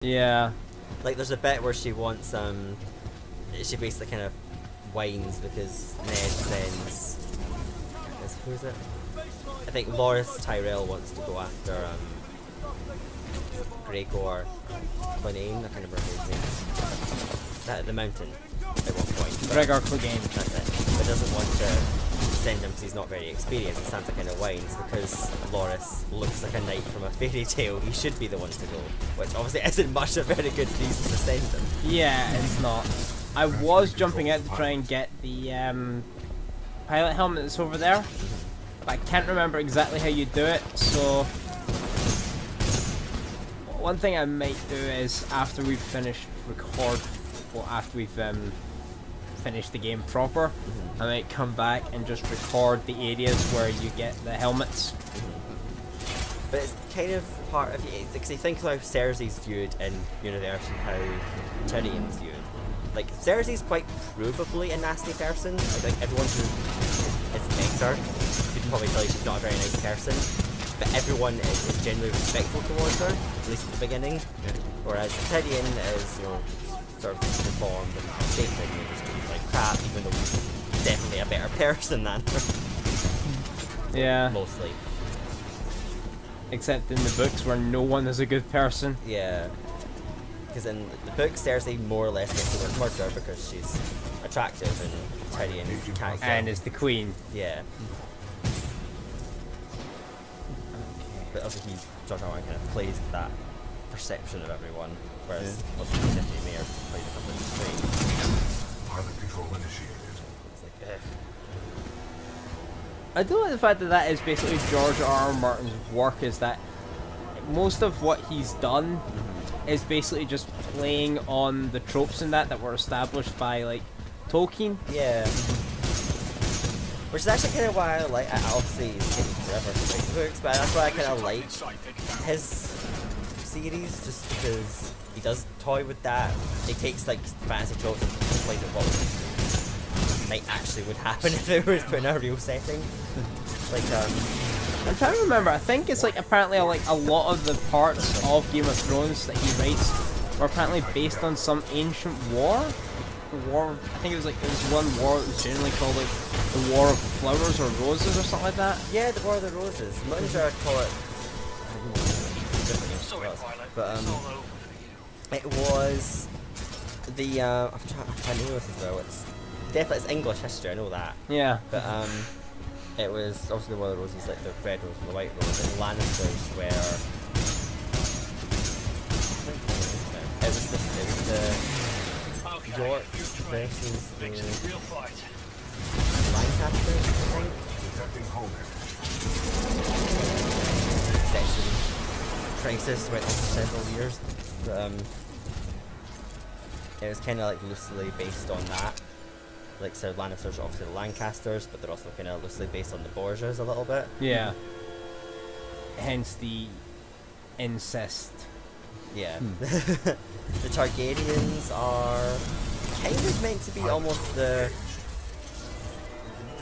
Yeah. Like, there's a bit where she wants, she basically kind of whines because Ned sends, who is it? I think Loris Tyrell wants to go after, Gregor Clegane, I can't remember his name. That at the mountain at one point. Gregor Clegane. That's it. But doesn't want to send him because he's not very experienced, and Santa kind of whines because Loris looks like a knight from a fairy tale. He should be the one to go, which obviously isn't much a very good reason to send him. Yeah, it's not. I was jumping out to try and get the pilot helmet that's over there, but I can't remember exactly how you do it, so one thing I might do is after we've finished after we've finished the game proper, I might come back and just record the areas where you get the helmets. But it's kind of part of it, because you think of how Cersei's viewed in universe and how Tyrion's viewed. Like, Cersei's quite provably a nasty person. I think everyone who has met her could probably tell you she's not a very nice person. But everyone is generally respectful towards her, at least at the beginning. Yeah. Whereas Tyrion is, you know, sort of deformed and Satan, you know, just treated like crap, even though he's definitely a better person than her. Yeah. Mostly. Except in the books where no one is a good person. Yeah. Because in the book, Cersei more or less gets away with murder because she's attractive and Tyrion can't get. And is the queen. Yeah. But obviously George R. R. kind of plays with that perception of everyone, whereas most of the Deputy Mayor plays a completely straight. Pilot control initiated. It's like, I do like the fact that that is basically George R. R. Martin's work, is that most of what he's done is basically just playing on the tropes in that were established by, like, Tolkien. Yeah. Which is actually kind of why I like, obviously it's taking forever to write the books, but that's why I kind of like his series, just because he does toy with that. He takes, like, fantasy tropes and plays it what might actually would happen if it was put in a real setting. Like, I'm trying to remember, I think it's like apparently like a lot of the parts of Game of Thrones that he writes were apparently based on some ancient war. I think it was like, there was one war that was generally called like the War of Flowers or Roses or something like that. yeah, the War of the Roses. I'm not even sure I'd call it. But it was the I'm trying to know this as well. It's definitely it's English history. I know that. Yeah. But it was obviously the War of the Roses, like the red rose and the white rose, and Lannisters were. It was the York versus the Lancasters, I think. Detecting home. Section crisis went on for several years. But, it was kind of like loosely based on that. Like, so Lannisters are obviously the Lancasters, but they're also kind of loosely based on the Borgias a little bit. Yeah. Hence the incest. Yeah. The Targaryens are kind of meant to be almost the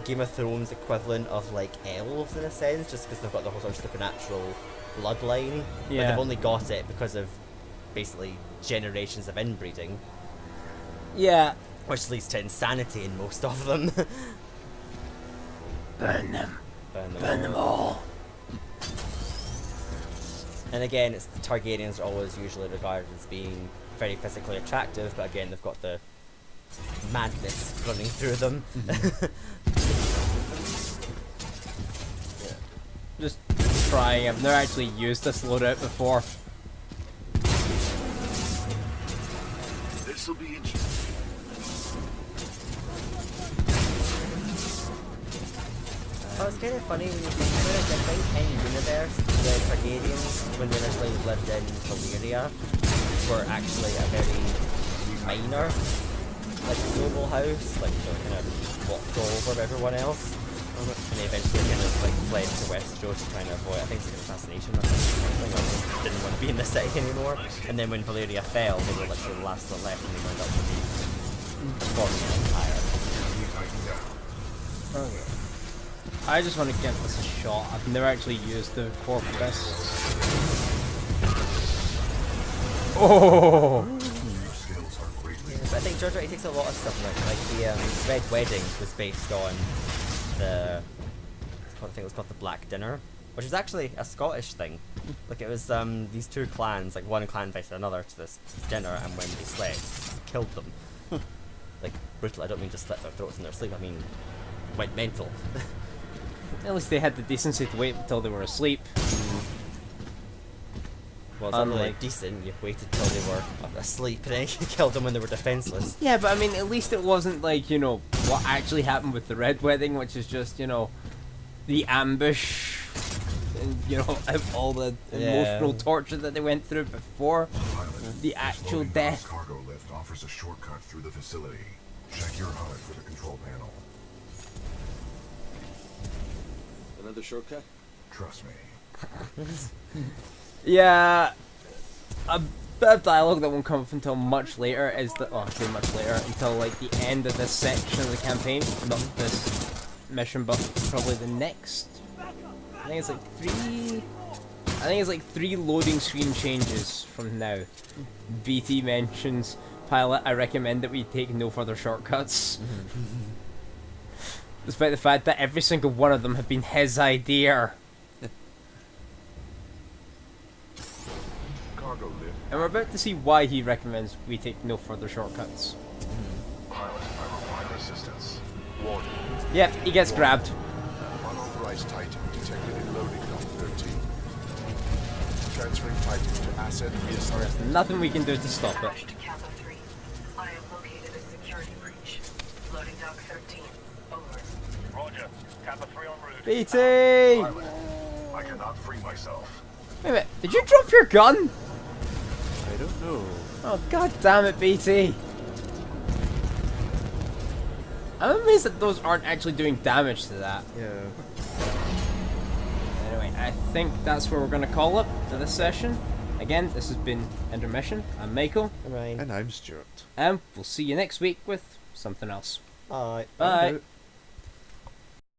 Game of Thrones equivalent of, like, elves in a sense, just because they've got the whole sort of supernatural bloodline. But Yeah. they've only got it because of basically generations of inbreeding. Yeah. Which leads to insanity in most of them. Burn them. Burn them all. And again, it's the Targaryens are always usually regarded as being very physically attractive, but again, they've got the madness running through them. Yeah. Just trying. I've never actually used this loadout before. This will be interesting. Oh, it's kind of funny when you think about it. I think in universe, the Targaryens, when they originally lived in Valyria, were actually a very minor, like, noble house. Like, they were kind of walked all over everyone else. And they eventually kind of, like, fled to Westeros to try and avoid, I think it's like assassination or something, or they didn't want to be in the city anymore. And then when Valyria fell, they were literally the last one left, and they wound up with the forming an empire. Okay. I just want to give this a shot. I've never actually used the core for this. Oh! Your skills are greatly But I think Georgia takes a lot of stuff like the Red Wedding was based on the I think it was called the Black Dinner, which is actually a Scottish thing. Like it was these two clans, like one clan invited another to this dinner, and when they slept, killed them. Like brutal. I don't mean just slit their throats in their sleep. I mean went mental. At least they had the decency to wait until they were asleep. Well, it's not really Unlike- decent. You waited till they were asleep, and then you killed them when they were defenseless. Yeah, but I mean, at least it wasn't like, you know, what actually happened with the Red Wedding, which is just, you know, the ambush, and, you know, all the emotional torture that they went through before pilot. the actual Floating death. box cargo lift offers a shortcut through the facility. Check your HUD for the control panel. Another shortcut? Trust me. Yeah, a bit of dialogue that won't come up until much later is that, oh, I say much later, until like the end of this section of the campaign, not this mission, but probably the next. I think it's like three loading screen changes from now. BT mentions, pilot, I recommend that we take no further shortcuts. Despite the fact that every single one of them have been his idea. Cargo lift. And we're about to see why he recommends we take no further shortcuts. Pilot, I require assistance. Warning. Yep, he gets grabbed. Unauthorized Titan detected in loading dock 13. Transferring Titan to asset reassignment. Nothing we can do to stop it. Crashed Kappa 3. I have located a security breach. Loading dock 13. Over. Roger. Kappa 3 en route. BT! Pilot, I cannot free myself. Wait a minute, did you drop your gun? I don't know. Oh, god damn it, BT. I'm amazed that those aren't actually doing damage to that. Yeah. Anyway, I think that's where we're going to call it for this session. Again, this has been Intermission. I'm Michael, Right. And I'm Stuart. and we'll see you next week with something else. Bye. Bye. Out.